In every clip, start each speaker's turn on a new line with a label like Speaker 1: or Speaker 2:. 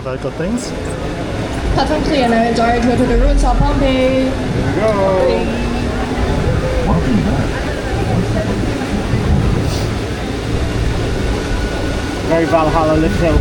Speaker 1: very good things.
Speaker 2: Platform clear now, direct to the ruins of Pompeii.
Speaker 1: Here we go.
Speaker 3: Welcome back.
Speaker 1: Very Valhalla lift hill.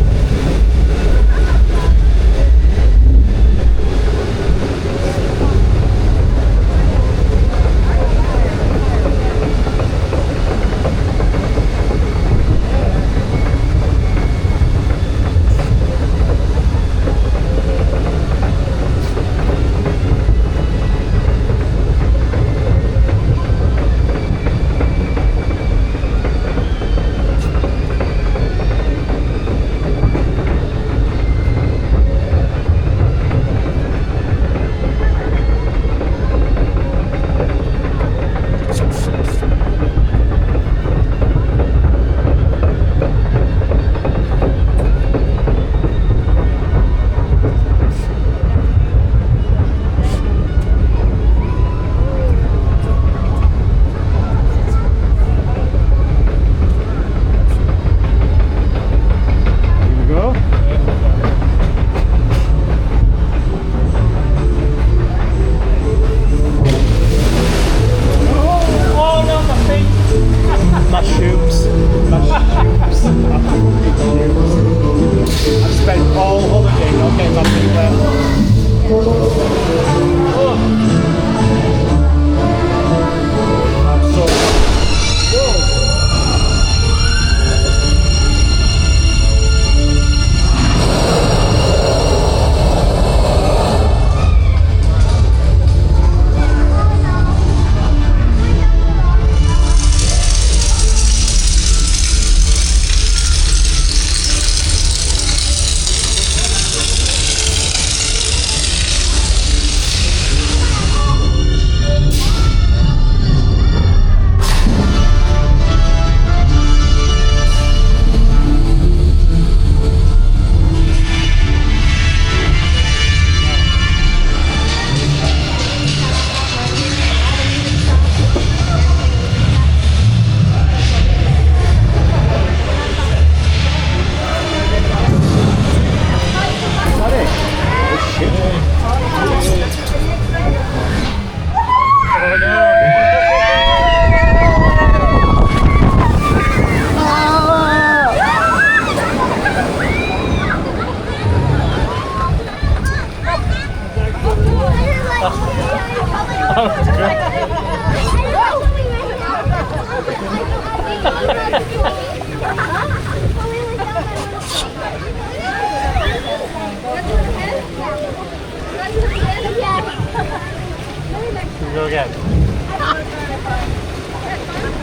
Speaker 1: Go again.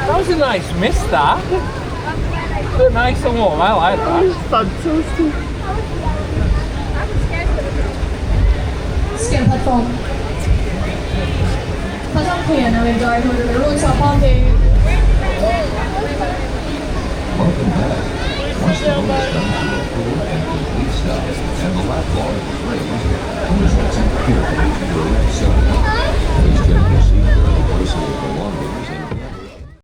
Speaker 4: That was a nice miss, that. Nice and warm, I like that.
Speaker 1: Fantastic.
Speaker 2: Skin platform. Platform clear now, direct to the ruins of Pompeii.
Speaker 3: Welcome back. Once the road is done,